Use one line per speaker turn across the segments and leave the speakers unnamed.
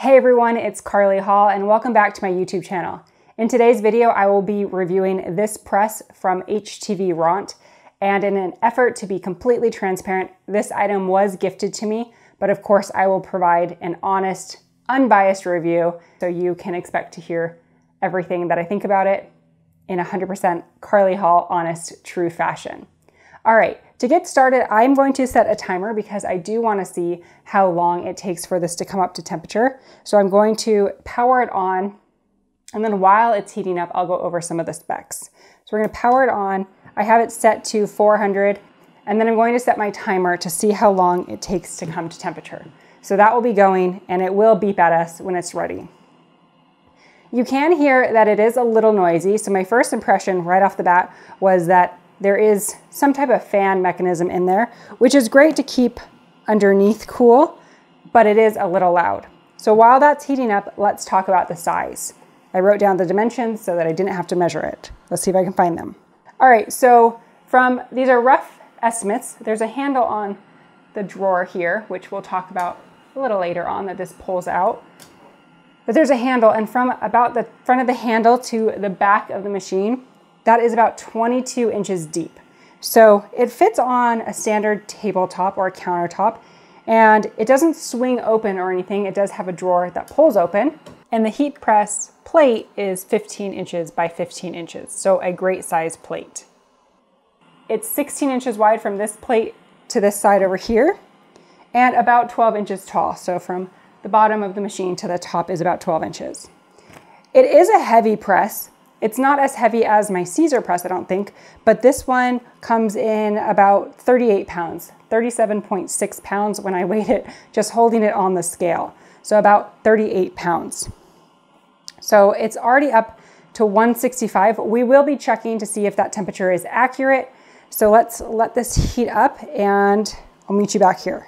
Hey everyone, it's Carly Hall and welcome back to my YouTube channel. In today's video, I will be reviewing this press from HTVRont, and in an effort to be completely transparent, this item was gifted to me, but of course I will provide an honest, unbiased review so you can expect to hear everything that I think about it in 100% Carly Hall honest, true fashion. All right, to get started, I'm going to set a timer because I do want to see how long it takes for this to come up to temperature. So I'm going to power it on, and then while it's heating up, I'll go over some of the specs. So we're going to power it on. I have it set to 400, and then I'm going to set my timer to see how long it takes to come to temperature. So that will be going, and it will beep at us when it's ready. You can hear that it is a little noisy, so my first impression right off the bat was that there is some type of fan mechanism in there, which is great to keep underneath cool, but it is a little loud. So while that's heating up, let's talk about the size. I wrote down the dimensions so that I didn't have to measure it. Let's see if I can find them. All right, so these are rough estimates. There's a handle on the drawer here, which we'll talk about a little later on, that this pulls out. But there's a handle, and from about the front of the handle to the back of the machine, that is about 22 inches deep. So it fits on a standard tabletop or a countertop, and it doesn't swing open or anything. It does have a drawer that pulls open, and the heat press plate is 15 inches by 15 inches, so a great size plate. It's 16 inches wide from this plate to this side over here, and about 12 inches tall. So from the bottom of the machine to the top is about 12 inches. It is a heavy press. It's not as heavy as my Caesar press, I don't think, but this one comes in about 38 pounds, 37.6 pounds when I weighed it, just holding it on the scale. So about 38 pounds. So it's already up to 165. We will be checking to see if that temperature is accurate. So let's let this heat up and I'll meet you back here.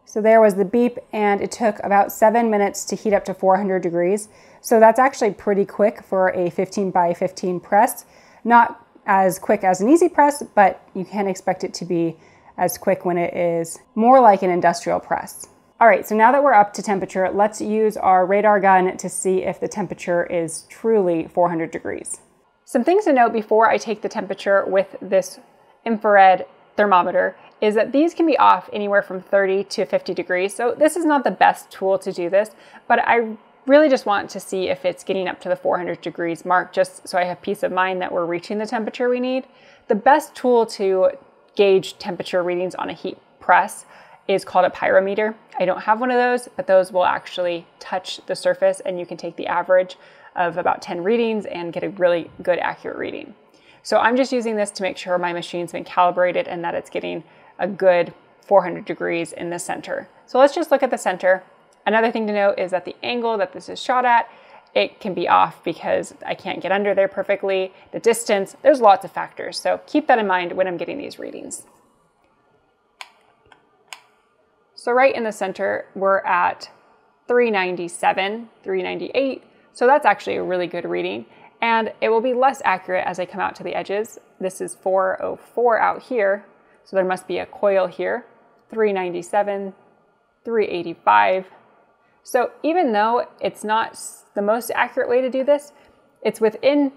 So there was the beep, and it took about 7 minutes to heat up to 400 degrees. So that's actually pretty quick for a 15 by 15 press. Not as quick as an easy press, but you can expect it to be as quick when it is more like an industrial press. All right, so now that we're up to temperature, let's use our radar gun to see if the temperature is truly 400 degrees. Some things to note before I take the temperature with this infrared thermometer is that these can be off anywhere from 30 to 50 degrees. So this is not the best tool to do this, but I really just want to see if it's getting up to the 400 degrees mark, just so I have peace of mind that we're reaching the temperature we need. The best tool to gauge temperature readings on a heat press is called a pyrometer. I don't have one of those, but those will actually touch the surface, and you can take the average of about 10 readings and get a really good accurate reading. So I'm just using this to make sure my machine's been calibrated and that it's getting a good 400 degrees in the center. So let's just look at the center. Another thing to note is that the angle that this is shot at, it can be off because I can't get under there perfectly. The distance, there's lots of factors. So keep that in mind when I'm getting these readings. So right in the center, we're at 397, 398. So that's actually a really good reading. And it will be less accurate as I come out to the edges. This is 404 out here, so there must be a coil here. 397, 385. So even though it's not the most accurate way to do this, it's within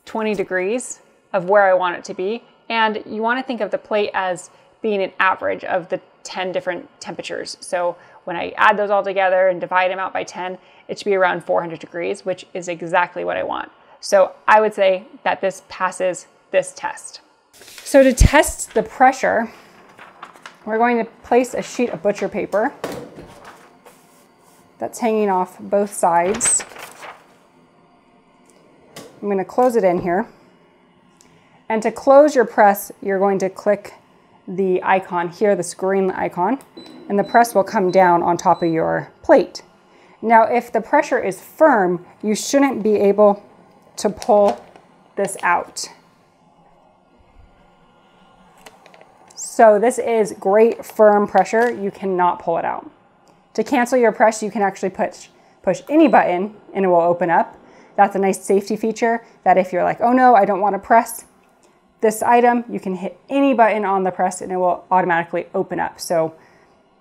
20 degrees of where I want it to be. And you want to think of the plate as being an average of the 10 different temperatures. So when I add those all together and divide them out by 10, it should be around 400 degrees, which is exactly what I want. So I would say that this passes this test. So to test the pressure, we're going to place a sheet of butcher paper that's hanging off both sides. I'm going to close it in here. And to close your press, you're going to click the icon here, the screen icon, and the press will come down on top of your plate. Now, if the pressure is firm, you shouldn't be able to pull this out. So this is great firm pressure. You cannot pull it out. To cancel your press, you can actually push any button and it will open up. That's a nice safety feature that if you're like, oh no, I don't want to press this item, you can hit any button on the press and it will automatically open up. So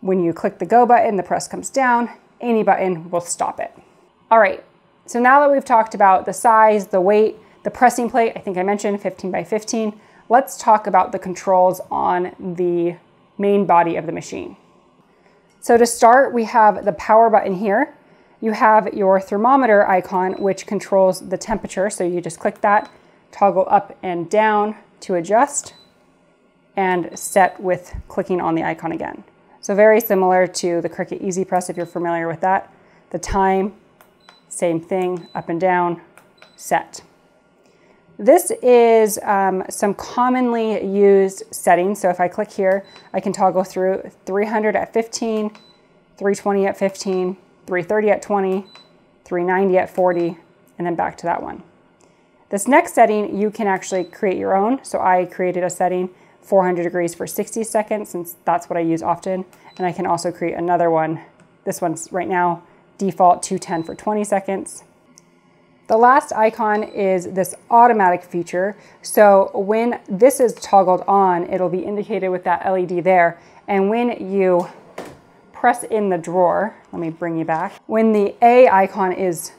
when you click the go button, the press comes down any button will stop it. All right, so now that we've talked about the size, the weight, the pressing plate, I think I mentioned 15 by 15, let's talk about the controls on the main body of the machine. So to start, we have the power button here. You have your thermometer icon, which controls the temperature. So you just click that, toggle up and down to adjust, and set with clicking on the icon again. So very similar to the Cricut Easy Press if you're familiar with that. The time, same thing, up and down, set. This is some commonly used settings. So if I click here, I can toggle through 300 at 15, 320 at 15, 330 at 20, 390 at 40, and then back to that one. This next setting, you can actually create your own. So I created a setting 400 degrees for 60 seconds, since that's what I use often. And I can also create another one. This one's right now default 210 for 20 seconds. The last icon is this automatic feature. So when this is toggled on, it'll be indicated with that LED there. And when you press in the drawer, let me bring you back. When the A icon is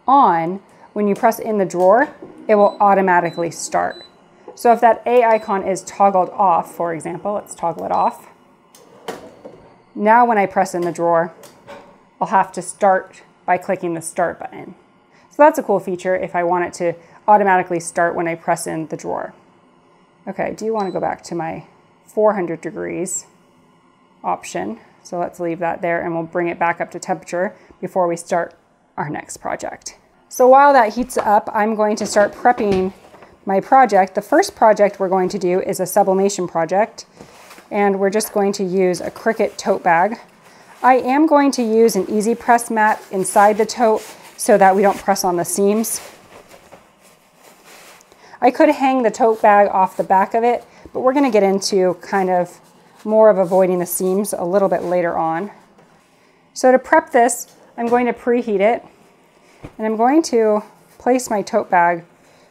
on, when you press in the drawer, it will automatically start. So if that A icon is toggled off, for example, let's toggle it off. Now when I press in the drawer, I'll have to start by clicking the start button. So that's a cool feature if I want it to automatically start when I press in the drawer. Okay, I do want to go back to my 400 degrees option. So let's leave that there and we'll bring it back up to temperature before we start our next project. So while that heats up, I'm going to start prepping my project. The first project we're going to do is a sublimation project, and we're just going to use a Cricut tote bag. I am going to use an easy press mat inside the tote so that we don't press on the seams. I could hang the tote bag off the back of it, but we're going to get into kind of more of avoiding the seams a little bit later on. So to prep this, I'm going to preheat it, and I'm going to place my tote bag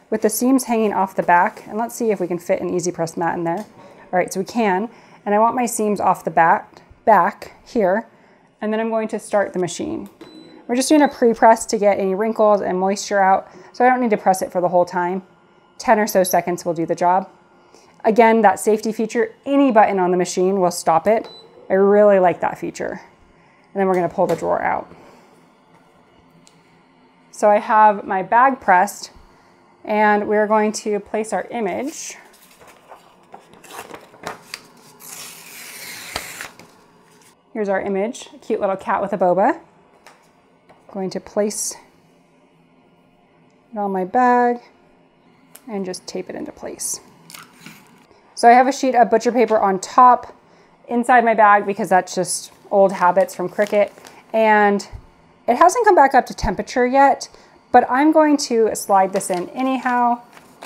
with the seams hanging off the back, and let's see if we can fit an easy press mat in there. All right, so we can, and I want my seams off the back here, and then I'm going to start the machine. We're just doing a pre-press to get any wrinkles and moisture out, so I don't need to press it for the whole time. 10 or so seconds will do the job. Again, that safety feature, any button on the machine will stop it. I really like that feature. And then we're going to pull the drawer out. So I have my bag pressed, and we're going to place our image. Here's our image, a cute little cat with a boba. Going to place it on my bag and just tape it into place. So I have a sheet of butcher paper on top inside my bag because that's just old habits from Cricut, and it hasn't come back up to temperature yet, but I'm going to slide this in anyhow,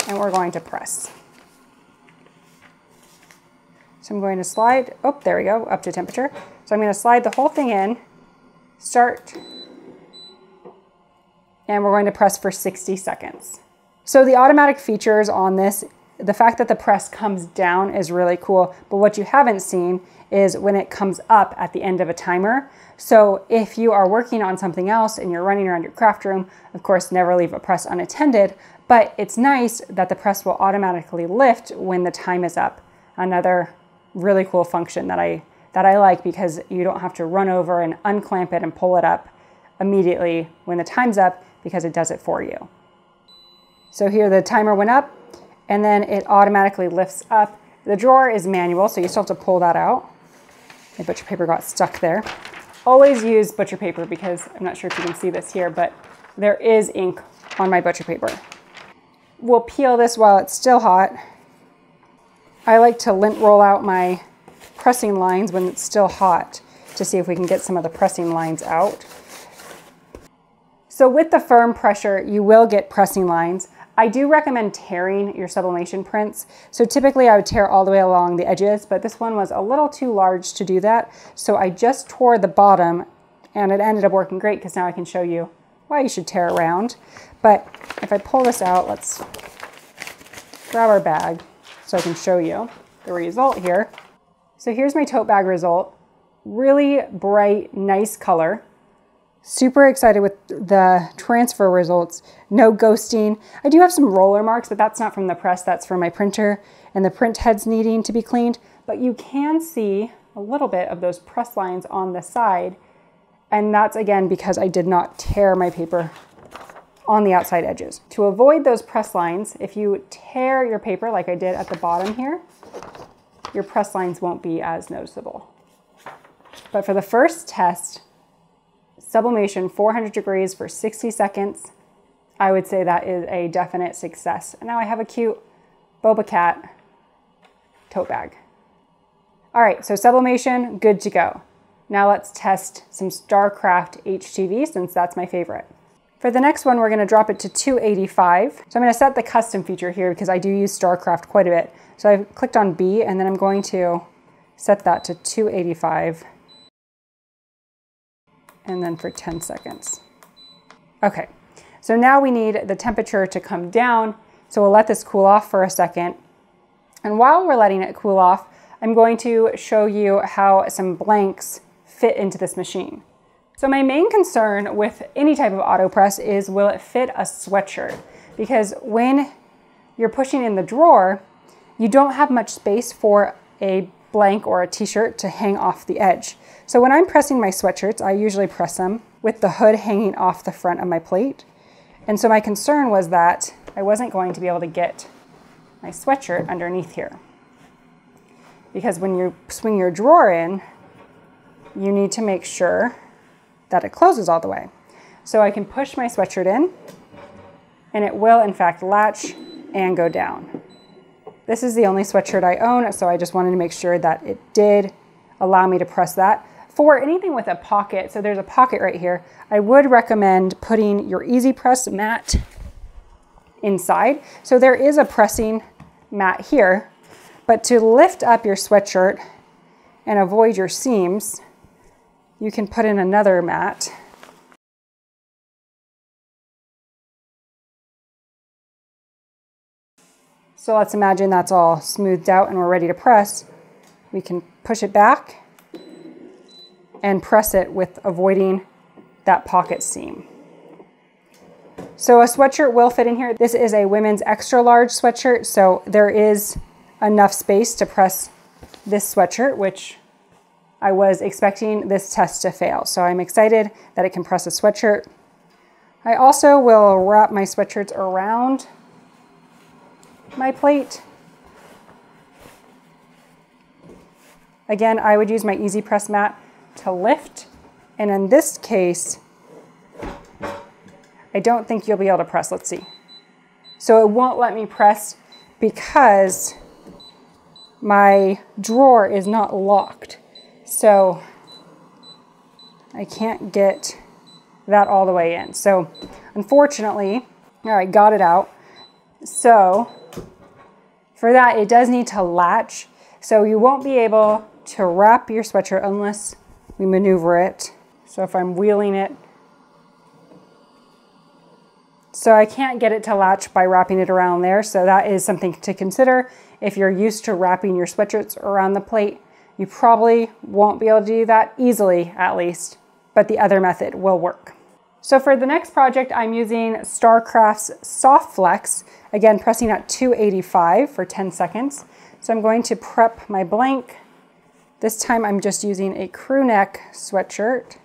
and we're going to press. So I'm going to slide, oh, there we go, up to temperature. So I'm going to slide the whole thing in, start, and we're going to press for 60 seconds. So the automatic features on this, the fact that the press comes down is really cool, but what you haven't seen is when it comes up at the end of a timer. So if you are working on something else and you're running around your craft room, of course, never leave a press unattended, but it's nice that the press will automatically lift when the time is up. Another really cool function that I like, because you don't have to run over and unclamp it and pull it up immediately when the time's up, because it does it for you. So here the timer went up, and then it automatically lifts up. The drawer is manual, so you still have to pull that out. My butcher paper got stuck there. Always use butcher paper, because I'm not sure if you can see this here, but there is ink on my butcher paper. We'll peel this while it's still hot. I like to lint roll out my pressing lines when it's still hot to see if we can get some of the pressing lines out. So with the firm pressure, you will get pressing lines. I do recommend tearing your sublimation prints. So typically I would tear all the way along the edges, but this one was a little too large to do that. So I just tore the bottom, and it ended up working great because now I can show you why you should tear around. But if I pull this out, let's grab our bag so I can show you the result here. So here's my tote bag result. Really bright, nice color. Super excited with the transfer results. No ghosting. I do have some roller marks, but that's not from the press, that's from my printer and the print heads needing to be cleaned. But you can see a little bit of those press lines on the side. And that's again because I did not tear my paper on the outside edges. To avoid those press lines, if you tear your paper like I did at the bottom here, your press lines won't be as noticeable. But for the first test, sublimation 400 degrees for 60 seconds, I would say that is a definite success. And now I have a cute Boba Cat tote bag. All right, so sublimation, good to go. Now let's test some StarCraft HTV since that's my favorite. For the next one, we're gonna drop it to 285. So I'm gonna set the custom feature here because I do use StarCraft quite a bit. So I've clicked on B and then I'm going to set that to 285. And then for 10 seconds. Okay, so now we need the temperature to come down. So we'll let this cool off for a second. And while we're letting it cool off, I'm going to show you how some blanks fit into this machine. So my main concern with any type of AutoPress is, will it fit a sweatshirt? Because when you're pushing in the drawer, you don't have much space for a blank or a t-shirt to hang off the edge. So when I'm pressing my sweatshirts, I usually press them with the hood hanging off the front of my plate. And so my concern was that I wasn't going to be able to get my sweatshirt underneath here. Because when you swing your drawer in, you need to make sure that it closes all the way. So I can push my sweatshirt in and it will in fact latch and go down. This is the only sweatshirt I own, so I just wanted to make sure that it did allow me to press that. For anything with a pocket, so there's a pocket right here, I would recommend putting your Easy Press mat inside. So there is a pressing mat here, but to lift up your sweatshirt and avoid your seams, you can put in another mat. So let's imagine that's all smoothed out and we're ready to press. We can push it back and press it with avoiding that pocket seam. So a sweatshirt will fit in here. This is a women's extra large sweatshirt, so there is enough space to press this sweatshirt, which I was expecting this test to fail. So I'm excited that it can press a sweatshirt. I also will wrap my sweatshirts around my plate. Again, I would use my Easy Press mat to lift. And in this case, I don't think you'll be able to press. Let's see. So it won't let me press because my drawer is not locked. So I can't get that all the way in. So unfortunately, all right, got it out. So for that, it does need to latch. So you won't be able to wrap your sweatshirt unless we maneuver it. So if I'm wheeling it, so I can't get it to latch by wrapping it around there. So that is something to consider. If you're used to wrapping your sweatshirts around the plate, you probably won't be able to do that easily, at least, but the other method will work. So for the next project, I'm using StarCraft's Soft Flex, again, pressing at 285 for 10 seconds. So I'm going to prep my blank. This time I'm just using a crew neck sweatshirt.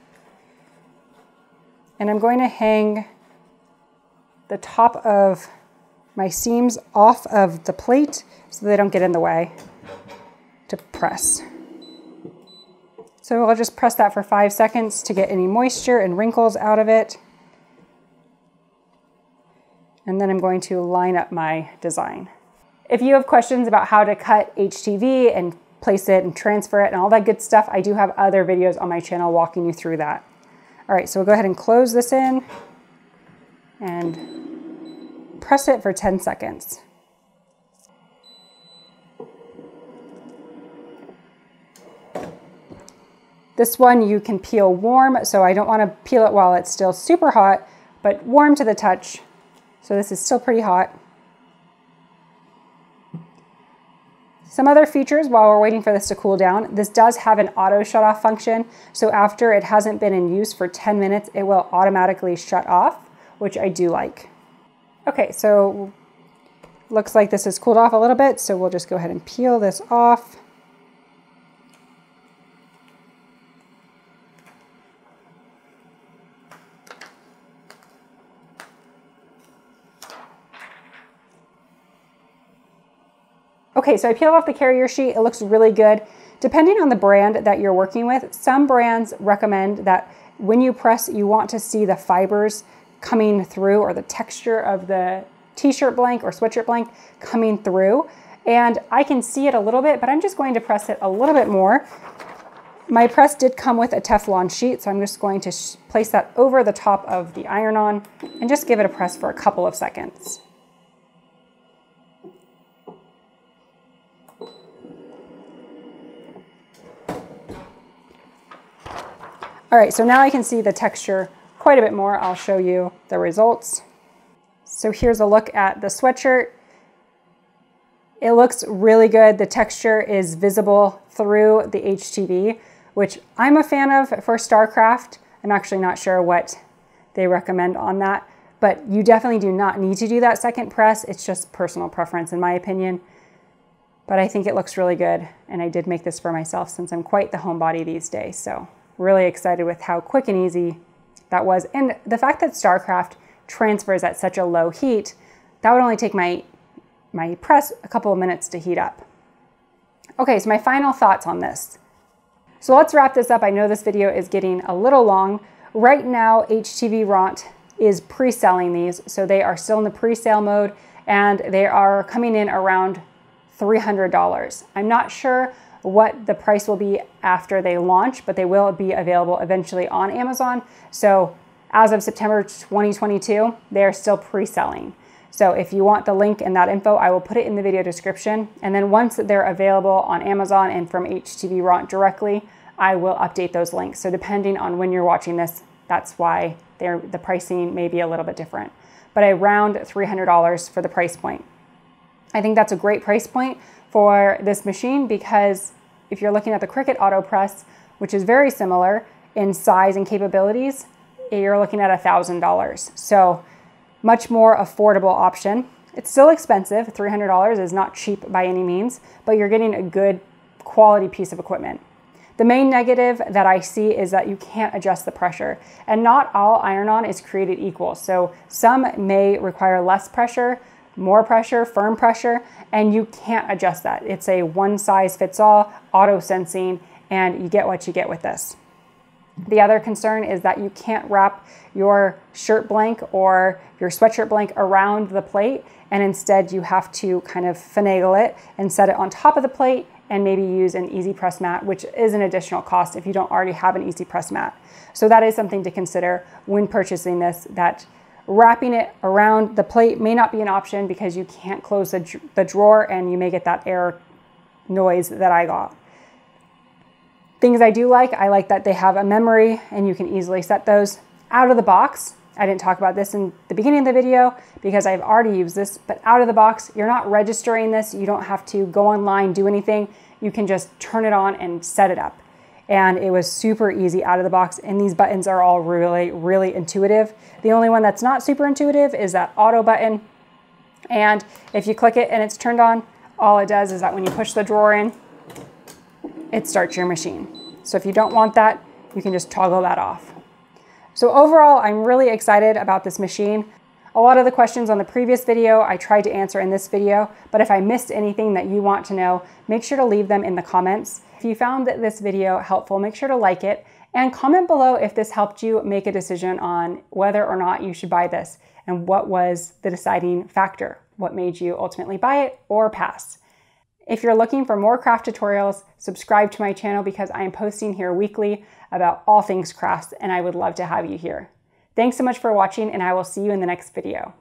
And I'm going to hang the top of my seams off of the plate so they don't get in the way to press. So I'll just press that for 5 seconds to get any moisture and wrinkles out of it. And then I'm going to line up my design. If you have questions about how to cut HTV and place it and transfer it and all that good stuff, I do have other videos on my channel walking you through that. All right, so we'll go ahead and close this in and press it for 10 seconds. This one you can peel warm, so I don't want to peel it while it's still super hot, but warm to the touch. So this is still pretty hot. Some other features while we're waiting for this to cool down, this does have an auto shut off function. So after it hasn't been in use for 10 minutes, it will automatically shut off, which I do like. Okay, so looks like this has cooled off a little bit, so we'll just go ahead and peel this off. Okay, so I peeled off the carrier sheet. It looks really good. Depending on the brand that you're working with, some brands recommend that when you press, you want to see the fibers coming through, or the texture of the t-shirt blank or sweatshirt blank coming through. And I can see it a little bit, but I'm just going to press it a little bit more. My press did come with a Teflon sheet, so I'm just going to place that over the top of the iron-on and just give it a press for a couple of seconds. All right, so now I can see the texture quite a bit more. I'll show you the results. So here's a look at the sweatshirt. It looks really good. The texture is visible through the HTV, which I'm a fan of for Starcraft. I'm actually not sure what they recommend on that, but you definitely do not need to do that second press. It's just personal preference in my opinion, but I think it looks really good. And I did make this for myself since I'm quite the homebody these days. So really excited with how quick and easy that was. And the fact that Starcraft transfers at such a low heat, that would only take my press a couple of minutes to heat up. Okay, so my final thoughts on this. So let's wrap this up. I know this video is getting a little long. Right now, HTVRont is pre-selling these. So they are still in the pre-sale mode and they are coming in around $300. I'm not sure what the price will be after they launch, but they will be available eventually on Amazon. So as of September 2022, they're still pre-selling. So if you want the link and that info, I will put it in the video description. And then once they're available on Amazon and from HTVRont directly, I will update those links. So depending on when you're watching this, that's why the pricing may be a little bit different. But around $300 for the price point. I think that's a great price point for this machine because if you're looking at the Cricut AutoPress, which is very similar in size and capabilities, you're looking at $1,000. So much more affordable option. It's still expensive. $300 is not cheap by any means, but you're getting a good quality piece of equipment. The main negative that I see is that you can't adjust the pressure, and not all iron-on is created equal. So some may require less pressure, more pressure, firm pressure, and you can't adjust that. It's a one size fits all, auto sensing, and you get what you get with this. The other concern is that you can't wrap your shirt blank or your sweatshirt blank around the plate, and instead you have to kind of finagle it and set it on top of the plate and maybe use an easy press mat, which is an additional cost if you don't already have an easy press mat. So that is something to consider when purchasing this, that wrapping it around the plate may not be an option because you can't close the drawer and you may get that air noise that I got. Things I do like, I like that they have a memory and you can easily set those out of the box. I didn't talk about this in the beginning of the video because I've already used this, but out of the box, you're not registering this. You don't have to go online, do anything. You can just turn it on and set it up. And it was super easy out of the box. And these buttons are all really, really intuitive. The only one that's not super intuitive is that auto button. And if you click it and it's turned on, all it does is that when you push the drawer in, it starts your machine. So if you don't want that, you can just toggle that off. So overall, I'm really excited about this machine. A lot of the questions on the previous video, I tried to answer in this video, but if I missed anything that you want to know, make sure to leave them in the comments. If you found this video helpful, make sure to like it and comment below if this helped you make a decision on whether or not you should buy this and what was the deciding factor, what made you ultimately buy it or pass. If you're looking for more craft tutorials, subscribe to my channel because I am posting here weekly about all things crafts and I would love to have you here. Thanks so much for watching and I will see you in the next video.